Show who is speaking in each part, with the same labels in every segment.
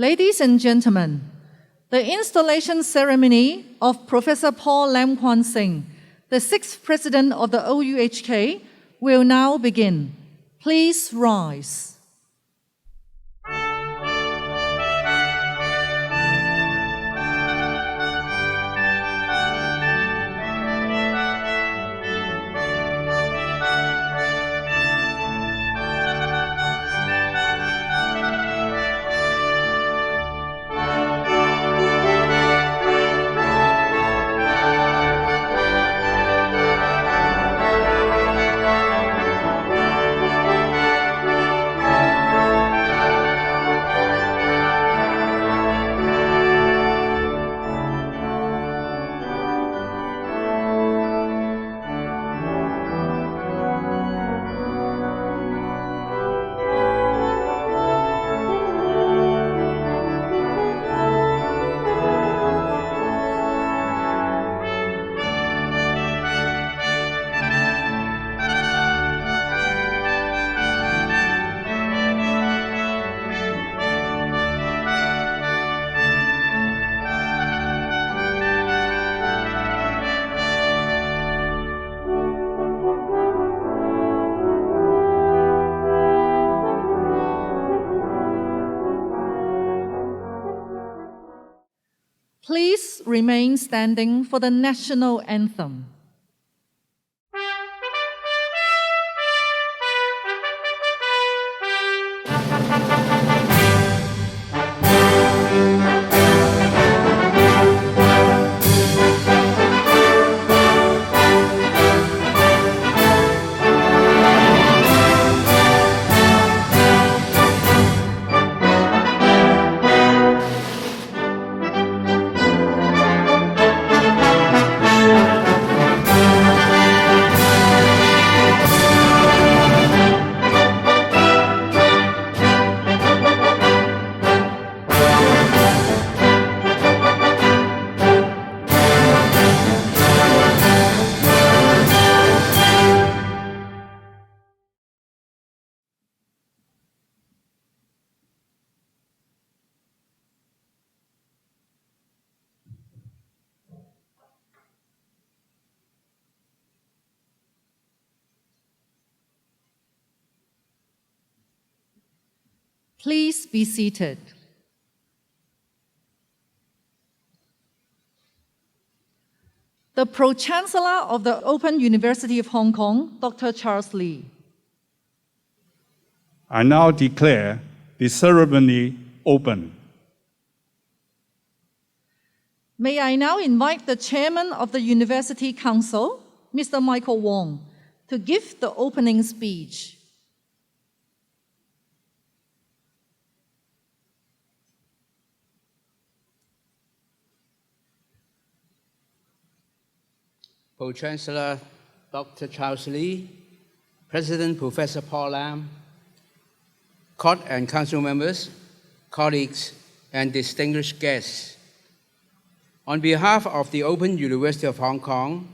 Speaker 1: Ladies and gentlemen, the installation ceremony of Professor Paul Lam Kwan-sing, the 6th President of the OUHK, will now begin. Please rise. Please remain standing for the national anthem. Please be seated. The Pro-Chancellor of the Open University of Hong Kong, Dr. Charles Lee.
Speaker 2: I now declare the ceremony open.
Speaker 1: May I now invite the Chairman of the University Council, Mr. Michael Wong, to give the opening speech.
Speaker 3: Pro-Chancellor Dr. Charles Lee, President Professor Paul Lam, Court and Council members, colleagues, and distinguished guests. On behalf of the Open University of Hong Kong,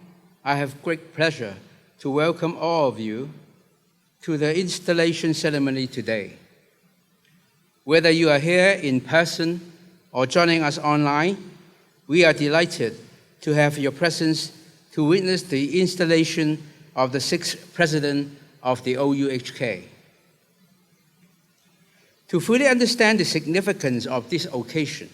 Speaker 3: I have great pleasure to welcome all of you to the installation ceremony today. Whether you are here in person or joining us online, we are delighted to have your presence to witness the installation of the 6th President of the OUHK. To fully understand the significance of this occasion,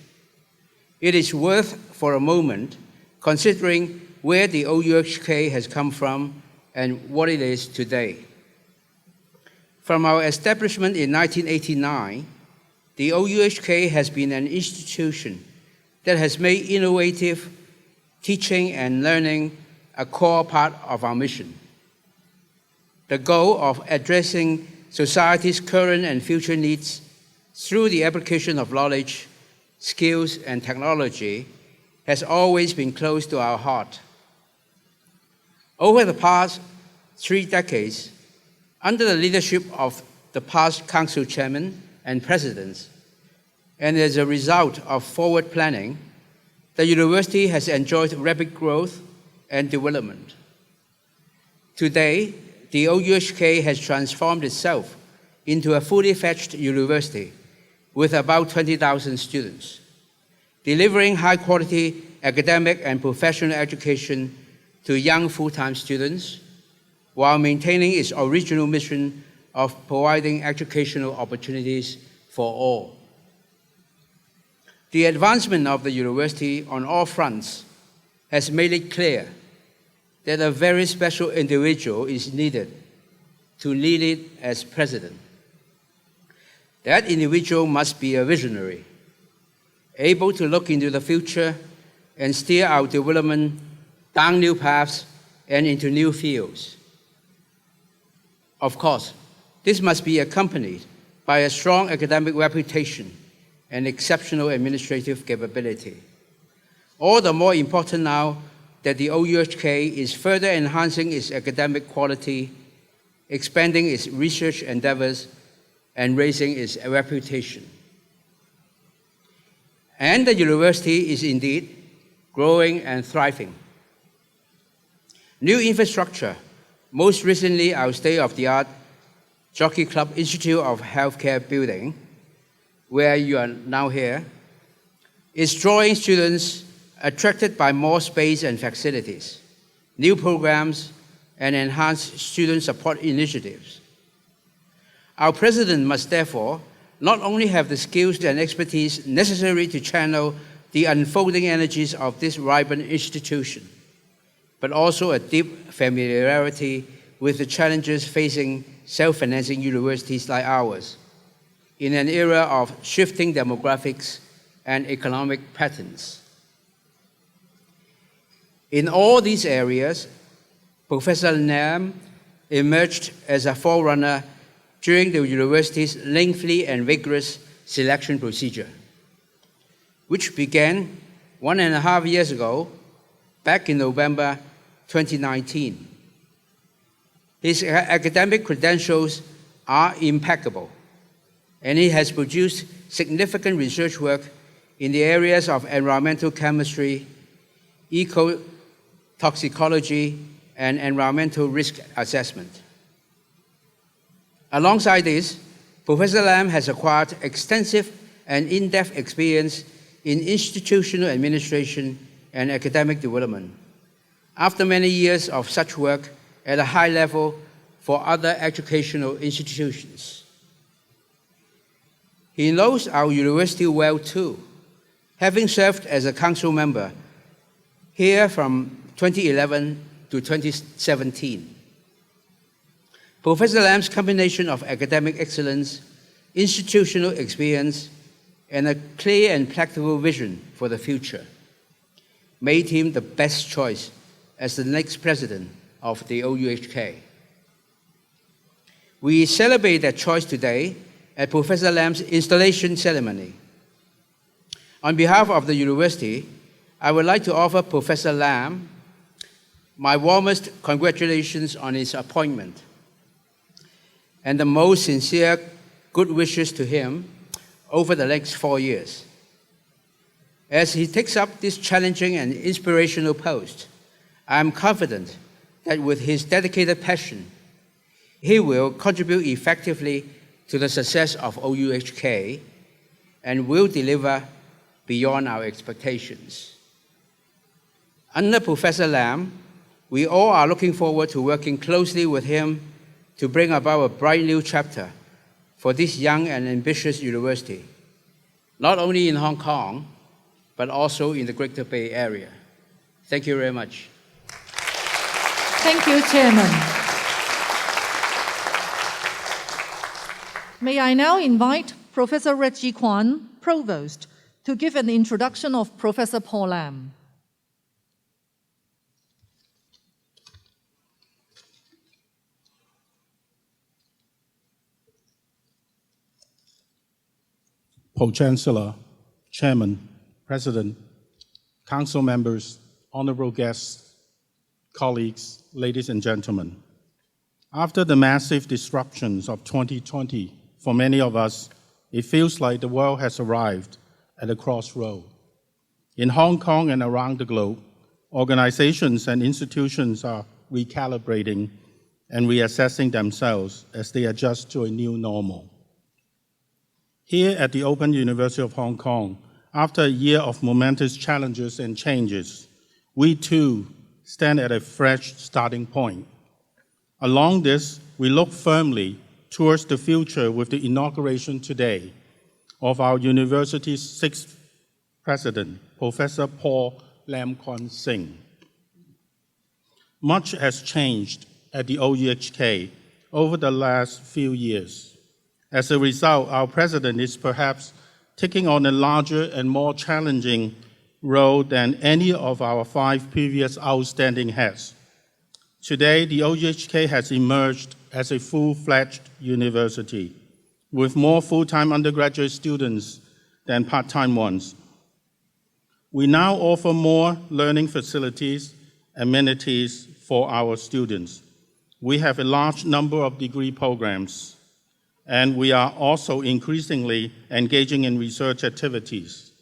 Speaker 3: it is worth for a moment considering where the OUHK has come from and what it is today. From our establishment in 1989, the OUHK has been an institution that has made innovative teaching and learning a core part of our mission. The goal of addressing society's current and future needs through the application of knowledge, skills, and technology has always been close to our heart. Over the past 3 decades, under the leadership of the past council chairmen and presidents, and as a result of forward planning, the university has enjoyed rapid growth and development. Today, the OUHK has transformed itself into a fully fledged university with about 20,000 students, delivering high-quality academic and professional education to young full-time students, while maintaining its original mission of providing educational opportunities for all. The advancement of the university on all fronts has made it clear that a very special individual is needed to lead it as president. That individual must be a visionary, able to look into the future and steer our development down new paths and into new fields. Of course, this must be accompanied by a strong academic reputation and exceptional administrative capability. All the more important now that the OUHK is further enhancing its academic quality, expanding its research endeavors, and raising its reputation. And the university is indeed growing and thriving. New infrastructure, most recently our state-of-the-art Jockey Club Institute of Healthcare building, where you are now here, is drawing students attracted by more space and facilities, new programs, and enhanced student support initiatives. Our president must therefore not only have the skills and expertise necessary to channel the unfolding energies of this vibrant institution, but also a deep familiarity with the challenges facing self-financing universities like ours in an era of shifting demographics and economic patterns. In all these areas, Professor Lam emerged as a forerunner during the university's lengthy and vigorous selection procedure, which began 1.5 years ago, back in November 2019. His academic credentials are impeccable, and he has produced significant research work in the areas of environmental chemistry, ecotoxicology, and environmental risk assessment. Alongside this, Professor Lam has acquired extensive and in-depth experience in institutional administration and academic development, after many years of such work at a high level for other educational institutions. He knows our university well too, having served as a council member here from 2011 to 2017. Professor Lam's combination of academic excellence, institutional experience, and a clear and practical vision for the future made him the best choice as the next president of the OUHK. We celebrate that choice today at Professor Lam's installation ceremony. On behalf of the university, I would like to offer Professor Lam my warmest congratulations on his appointment and the most sincere good wishes to him over the next 4 years. As he takes up this challenging and inspirational post, I am confident that with his dedicated passion, he will contribute effectively to the success of OUHK and will deliver beyond our expectations. Under Professor Lam, we all are looking forward to working closely with him to bring about a bright new chapter for this young and ambitious university, not only in Hong Kong, but also in the Greater Bay Area. Thank you very much.
Speaker 1: Thank you, Chairman. May I now invite Professor Reggie Kwan, Provost, to give an introduction of Professor Paul Lam.
Speaker 4: Pro-Chancellor, Chairman, President, Council members, honorable guests, colleagues, ladies and gentlemen. After the massive disruptions of 2020, for many of us, it feels like the world has arrived at a crossroad. In Hong Kong and around the globe, organizations and institutions are recalibrating and reassessing themselves as they adjust to a new normal. Here at the Open University of Hong Kong, after a year of momentous challenges and changes, we too stand at a fresh starting point. Along this, we look firmly towards the future with the inauguration today of our university's sixth president, Professor Paul Lam Kwan-sing. Much has changed at the OUHK over the last few years. As a result, our president is perhaps taking on a larger and more challenging role than any of our 5 previous outstanding heads. Today, the OUHK has emerged as a full-fledged university with more full-time undergraduate students than part-time ones. We now offer more learning facilities, amenities for our students. We have a large number of degree programs, and we are also increasingly engaging in research activities.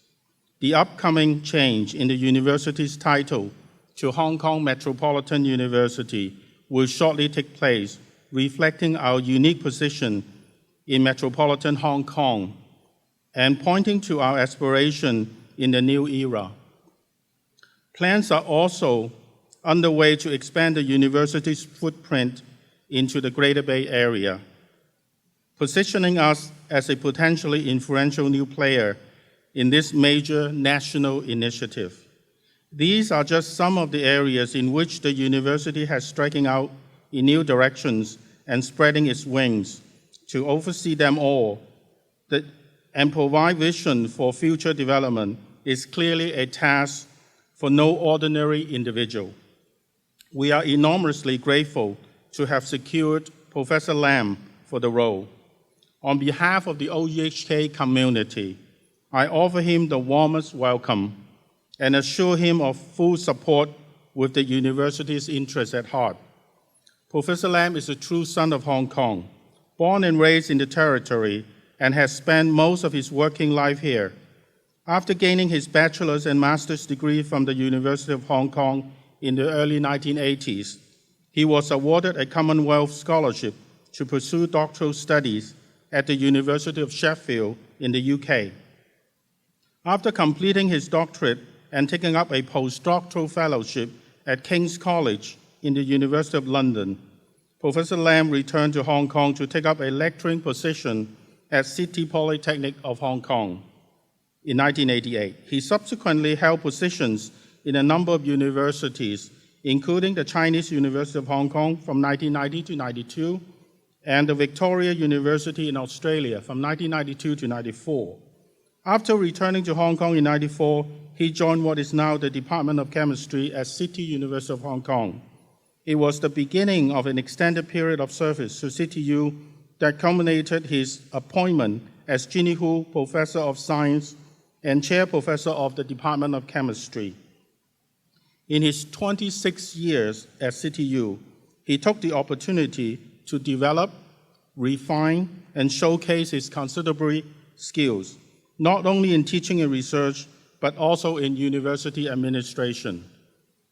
Speaker 4: The upcoming change in the university's title to Hong Kong Metropolitan University will shortly take place, reflecting our unique position in metropolitan Hong Kong and pointing to our aspiration in the new era. Plans are also underway to expand the university's footprint into the Greater Bay Area, positioning us as a potentially influential new player in this major national initiative. These are just some of the areas in which the university has striking out in new directions and spreading its wings. To oversee them all and provide vision for future development is clearly a task for no ordinary individual. We are enormously grateful to have secured Professor Lam for the role. On behalf of the OUHK community, I offer him the warmest welcome and assure him of full support with the university's interests at heart. Professor Lam is a true son of Hong Kong, born and raised in the territory, and has spent most of his working life here. After gaining his bachelor's and master's degree from the University of Hong Kong in the early 1980s, he was awarded a Commonwealth Scholarship to pursue doctoral studies at the University of Sheffield in the UK. After completing his doctorate and taking up a postdoctoral fellowship at King's College in the University of London, Professor Lam returned to Hong Kong to take up a lecturing position at City Polytechnic of Hong Kong in 1988. He subsequently held positions in a number of universities, including the Chinese University of Hong Kong from 1990 to 92, and the Victoria University in Australia from 1992 to 94. After returning to Hong Kong in 94, he joined what is now the Department of Chemistry at City University of Hong Kong. It was the beginning of an extended period of service to CityU that culminated his appointment as Ginny Hu Professor of Science and Chair Professor of the Department of Chemistry. In his 26 years at CityU, he took the opportunity to develop, refine, and showcase his considerable skills, not only in teaching and research, but also in university administration.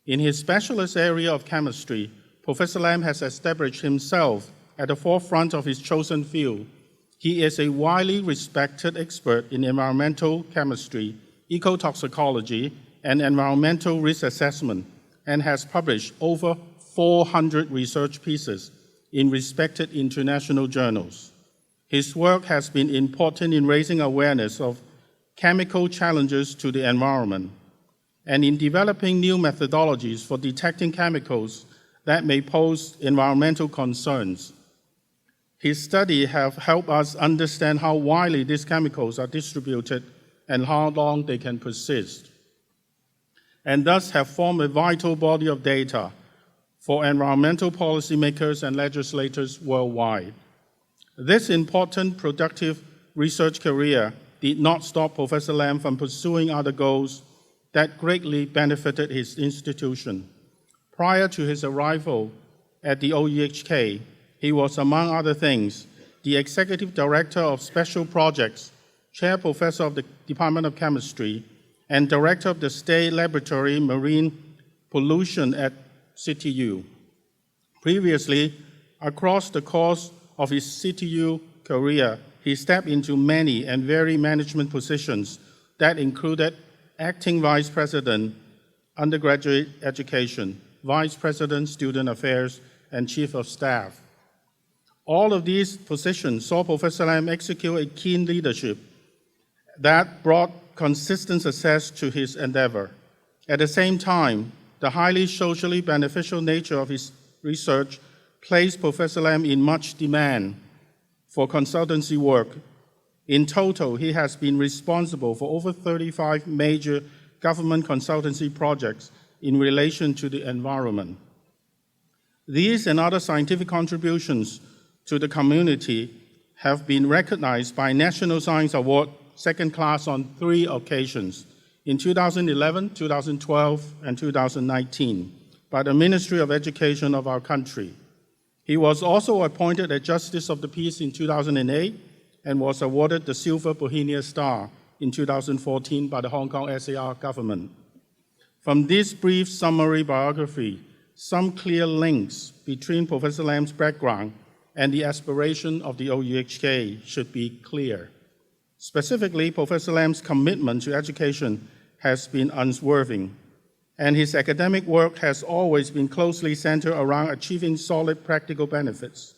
Speaker 4: In his specialist area of chemistry, Professor Lam has established himself at the forefront of his chosen field. He is a widely respected expert in environmental chemistry, ecotoxicology, and environmental risk assessment, and has published over 400 research pieces in respected international journals. His work has been important in raising awareness of chemical challenges to the environment and in developing new methodologies for detecting chemicals that may pose environmental concerns. His study have helped us understand how widely these chemicals are distributed and how long they can persist, and thus have formed a vital body of data for environmental policymakers and legislators worldwide. This important, productive research career did not stop Professor Lam from pursuing other goals that greatly benefited his institution. Prior to his arrival at the OUHK, he was, among other things, the Executive Director of Special Projects, Chair Professor of the Department of Chemistry, and Director of the State Laboratory Marine Pollution at CityU. Previously, across the course of his CityU career, he stepped into many and varied management positions that included acting vice president, undergraduate education, vice president, student affairs, and chief of staff. All of these positions saw Professor Lam execute a keen leadership that brought consistent success to his endeavor. At the same time, the highly socially beneficial nature of his research placed Professor Lam in much demand for consultancy work. In total, he has been responsible for over 35 major government consultancy projects in relation to the environment. These and other scientific contributions to the community have been recognized by National Science Award second class on 3 occasions, in 2011, 2012, and 2019, by the Ministry of Education of our country. He was also appointed a Justice of the Peace in 2008 and was awarded the Silver Bohemia Star in 2014 by the Hong Kong SAR government. From this brief summary biography, some clear links between Professor Lam's background and the aspiration of the OUHK should be clear. Specifically, Professor Lam's commitment to education has been unswerving, and his academic work has always been closely centered around achieving solid practical benefits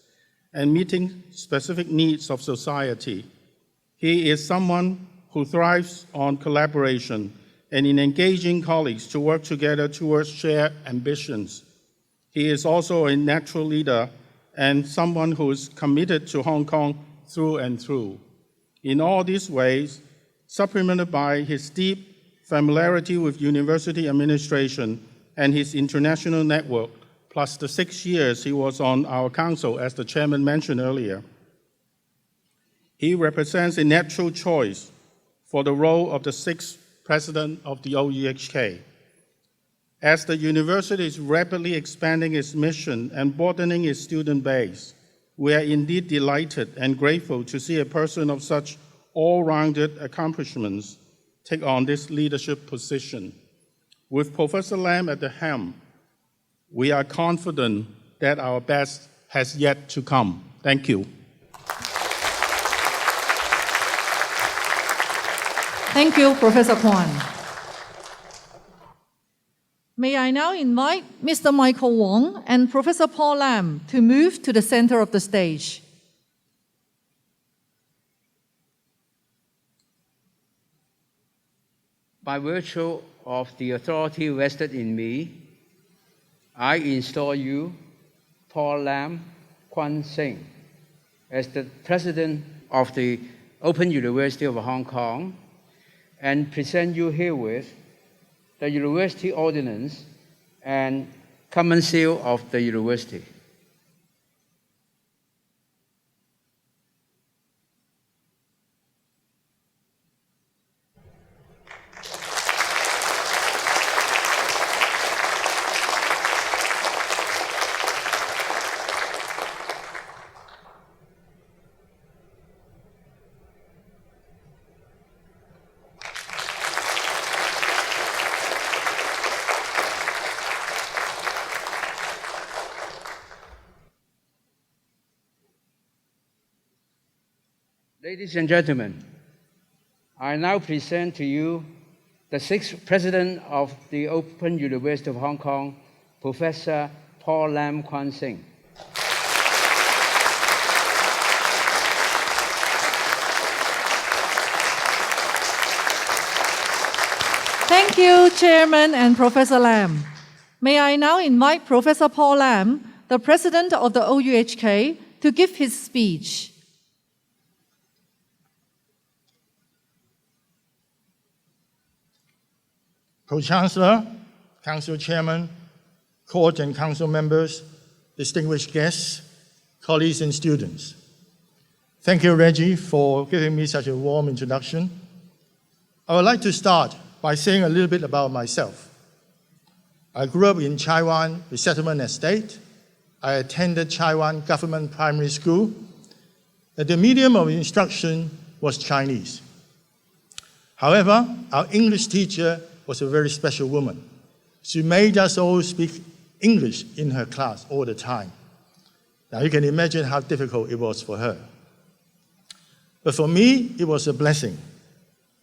Speaker 4: and meeting specific needs of society. He is someone who thrives on collaboration and in engaging colleagues to work together towards shared ambitions. He is also a natural leader and someone who is committed to Hong Kong through and through. In all these ways, supplemented by his deep familiarity with university administration and his international network, plus the 6 years he was on our council, as the chairman mentioned earlier, he represents a natural choice for the role of the 6th president of the OUHK. As the university is rapidly expanding its mission and broadening its student base, we are indeed delighted and grateful to see a person of such all-rounded accomplishments take on this leadership position. With Professor Lam at the helm, we are confident that our best has yet to come. Thank you.
Speaker 1: Thank you, Professor Kwan. May I now invite Mr. Michael Wong and Professor Paul Lam to move to the center of the stage.
Speaker 3: By virtue of the authority vested in me, I install you, Paul Lam, Kwan-sing, as the President of the Open University of Hong Kong, and present you herewith the University Ordinance and Common Seal of the University. Ladies and gentlemen, I now present to you the 6th President of the Open University of Hong Kong, Professor Paul Lam Kwan-sing.
Speaker 1: Thank you, Chairman and Professor Lam. May I now invite Professor Paul Lam, the President of the OUHK, to give his speech.
Speaker 5: Pro-Chancellor, Council Chairman, Court and Council members, distinguished guests, colleagues and students. Thank you, Reggie, for giving me such a warm introduction. I would like to start by saying a little bit about myself. I grew up in Chai Wan Resettlement Estate. I attended Chai Wan Government Primary School. The medium of instruction was Chinese. However, our English teacher was a very special woman. She made us all speak English in her class all the time. Now you can imagine how difficult it was for her. But for me, it was a blessing.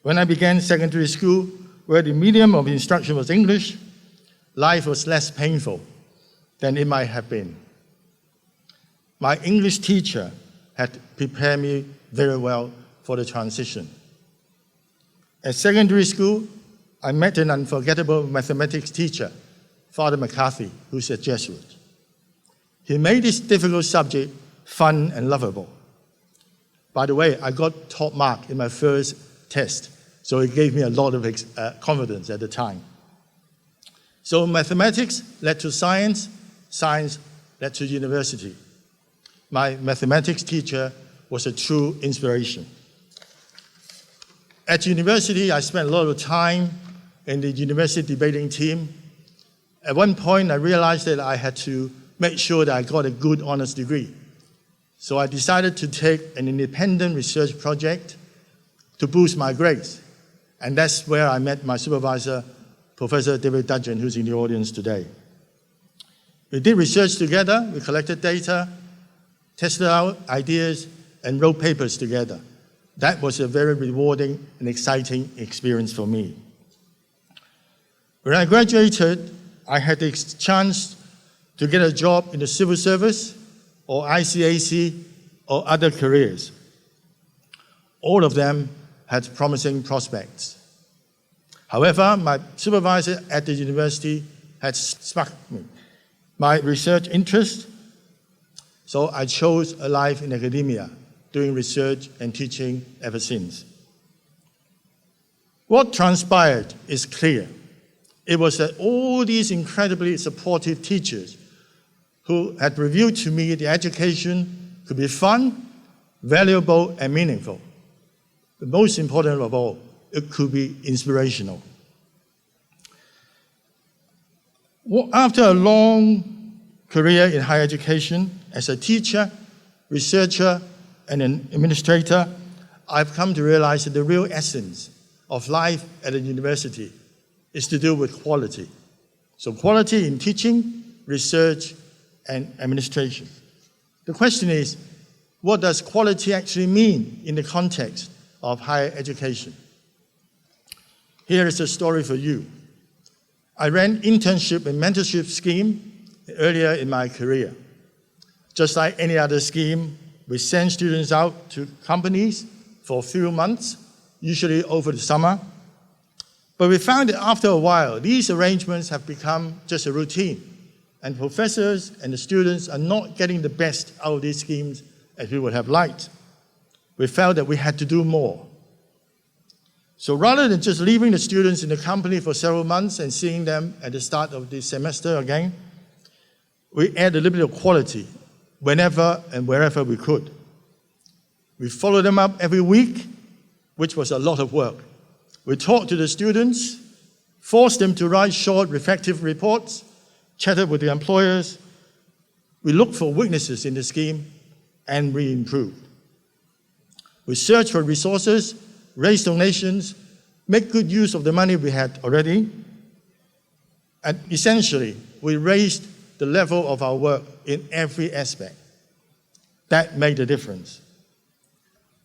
Speaker 5: When I began secondary school, where the medium of instruction was English, life was less painful than it might have been. My English teacher had prepared me very well for the transition. At secondary school, I met an unforgettable mathematics teacher, Father McCarthy, who's a Jesuit. He made this difficult subject fun and lovable. By the way, I got top mark in my first test, so it gave me a lot of confidence at the time. So mathematics led to science, science led to university. My mathematics teacher was a true inspiration. At university, I spent a lot of time in the university debating team. At one point, I realized that I had to make sure that I got a good honors degree. So I decided to take an independent research project to boost my grades. And that's where I met my supervisor, Professor David Dudgeon, who's in the audience today. We did research together, we collected data, tested out ideas, and wrote papers together. That was a very rewarding and exciting experience for me. When I graduated, I had the chance to get a job in the civil service or ICAC or other careers. All of them had promising prospects. However, my supervisor at the university had sparked my research interest, so I chose a life in academia, doing research and teaching ever since. What transpired is clear. It was that all these incredibly supportive teachers who had revealed to me the education could be fun, valuable, and meaningful. But most important of all, it could be inspirational. After a long career in higher education, as a teacher, researcher, and an administrator, I've come to realize that the real essence of life at a university is to do with quality. So quality in teaching, research, and administration. The question is, what does quality actually mean in the context of higher education? Here is a story for you. I ran internship and mentorship scheme earlier in my career. Just like any other scheme, we send students out to companies for a few months, usually over the summer. But we found that after a while, these arrangements have become just a routine, and professors and the students are not getting the best out of these schemes as we would have liked. We felt that we had to do more. So rather than just leaving the students in the company for several months and seeing them at the start of the semester again, we add a little bit of quality whenever and wherever we could. We followed them up every week, which was a lot of work. We talked to the students, forced them to write short, reflective reports, chatted with the employers. We looked for weaknesses in the scheme, and we improved. We searched for resources, raised donations, make good use of the money we had already, and essentially, we raised the level of our work in every aspect. That made a difference.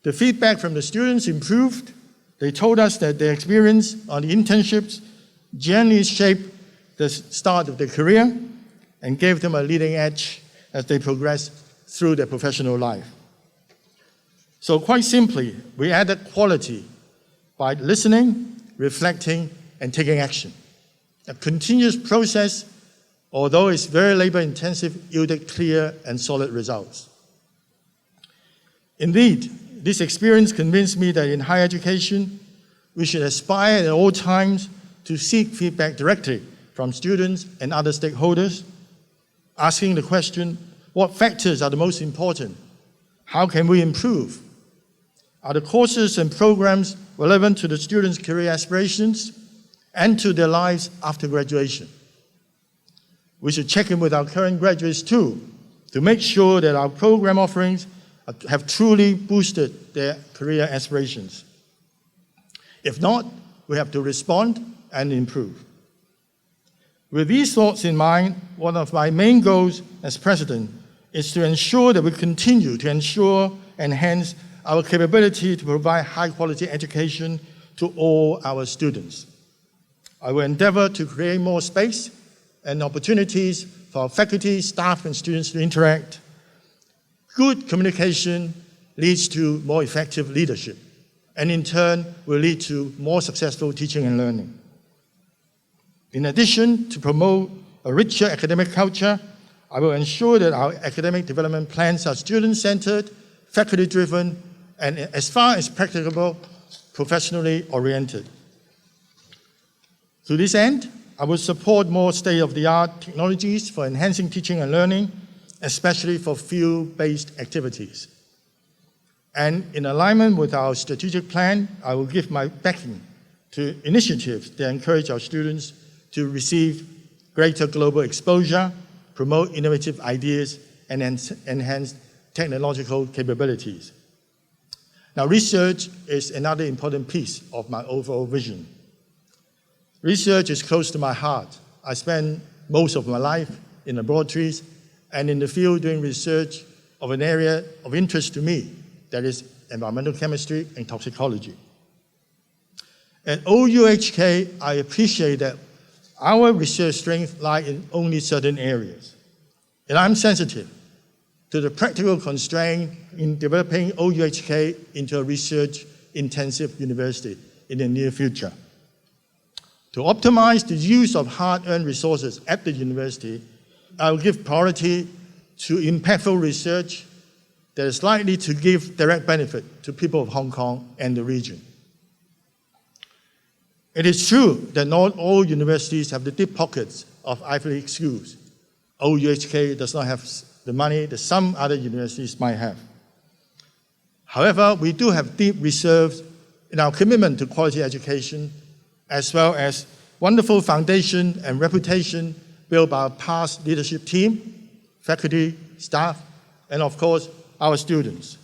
Speaker 5: The feedback from the students improved. They told us that their experience on the internships generally shaped the start of their career and gave them a leading edge as they progressed through their professional life. So quite simply, we added quality by listening, reflecting, and taking action. A continuous process, although it's very labor-intensive, yielded clear and solid results. Indeed, this experience convinced me that in higher education, we should aspire at all times to seek feedback directly from students and other stakeholders, asking the question, what factors are the most important? How can we improve? Are the courses and programs relevant to the students' career aspirations and to their lives after graduation? We should check in with our current graduates too, to make sure that our program offerings have truly boosted their career aspirations. If not, we have to respond and improve. With these thoughts in mind, one of my main goals as president is to ensure that we continue to enhance our capability to provide high-quality education to all our students. I will endeavor to create more space and opportunities for our faculty, staff, and students to interact. Good communication leads to more effective leadership, and in turn will lead to more successful teaching and learning. In addition, to promote a richer academic culture, I will ensure that our academic development plans are student-centered, faculty-driven, and as far as practicable, professionally oriented. To this end, I will support more state-of-the-art technologies for enhancing teaching and learning, especially for field-based activities. And in alignment with our strategic plan, I will give my backing to initiatives that encourage our students to receive greater global exposure, promote innovative ideas, and enhance technological capabilities. Now, research is another important piece of my overall vision. Research is close to my heart. I spent most of my life in laboratories and in the field doing research of an area of interest to me, that is environmental chemistry and toxicology. At OUHK, I appreciate that our research strength lies in only certain areas. And I'm sensitive to the practical constraint in developing OUHK into a research-intensive university in the near future. To optimize the use of hard-earned resources at the university, I will give priority to impactful research that is likely to give direct benefit to people of Hong Kong and the region. It is true that not all universities have the deep pockets of Ivy League schools. OUHK does not have the money that some other universities might have. However, we do have deep reserves in our commitment to quality education, as well as wonderful foundation and reputation built by our past leadership team, faculty, staff, and of course, our students.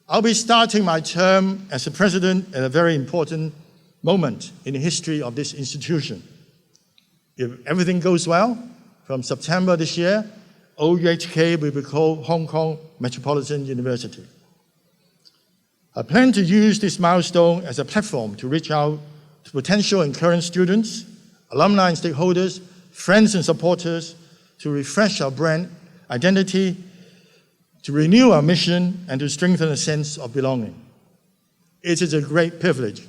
Speaker 5: I'll be starting my term as a president at a very important moment in the history of this institution. If everything goes well, from September this year, OUHK will be called Hong Kong Metropolitan University. I plan to use this milestone as a platform to reach out to potential and current students, alumni and stakeholders, friends and supporters, to refresh our brand identity, to renew our mission, and to strengthen a sense of belonging. It is a great privilege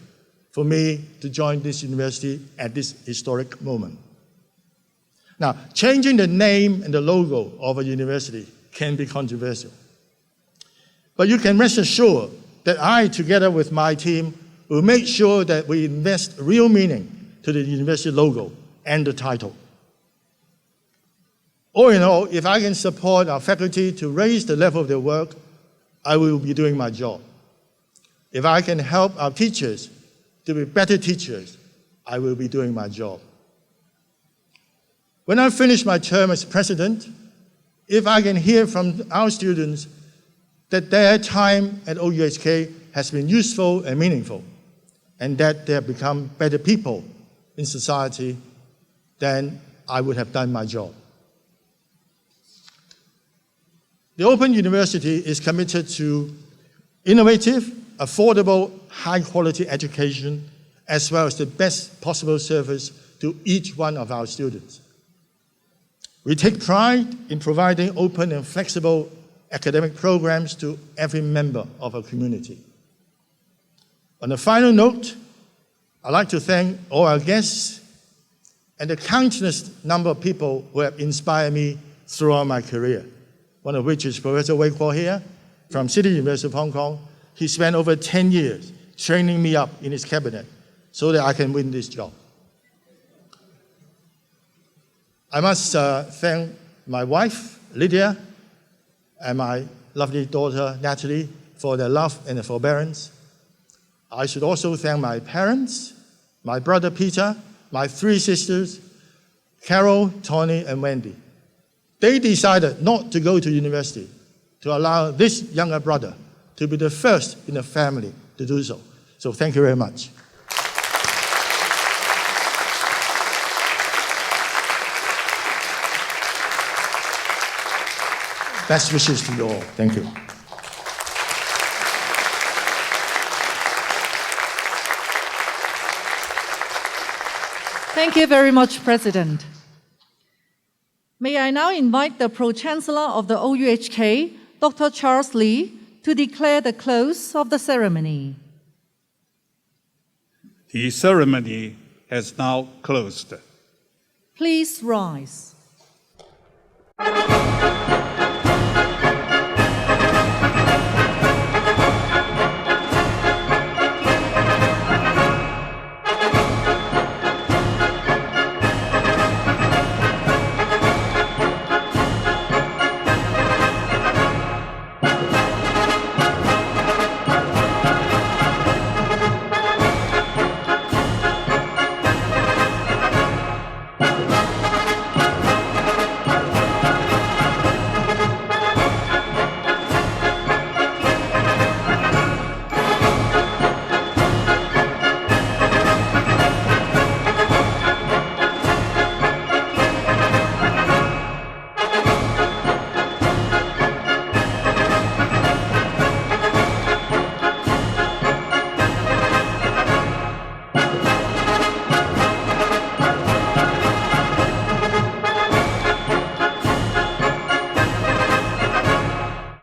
Speaker 5: for me to join this university at this historic moment. Now, changing the name and the logo of a university can be controversial. But you can rest assured that I, together with my team, will make sure that we invest real meaning to the university logo and the title. All in all, if I can support our faculty to raise the level of their work, I will be doing my job. If I can help our teachers to be better teachers, I will be doing my job. When I finish my term as president, if I can hear from our students that their time at OUHK has been useful and meaningful, and that they have become better people in society, then I would have done my job. The Open University is committed to innovative, affordable, high-quality education, as well as the best possible service to each one of our students. We take pride in providing open and flexible academic programs to every member of our community. On a final note, I'd like to thank all our guests and the countless number of people who have inspired me throughout my career, one of which is Professor Wei Kuo here from City University of Hong Kong. He spent over 10 years training me up in his cabinet so that I can win this job. I must thank my wife, Lydia, and my lovely daughter, Natalie, for their love and their forbearance. I should also thank my parents, my brother Peter, my three sisters, Carol, Tony, and Wendy. They decided not to go to university to allow this younger brother to be the first in the family to do so. So thank you very much. Best wishes to you all. Thank you.
Speaker 1: Thank you very much, President. May I now invite the Pro-Chancellor of the OUHK, Dr. Charles Lee, to declare the close of the ceremony.
Speaker 2: The ceremony has now closed.
Speaker 1: Please rise.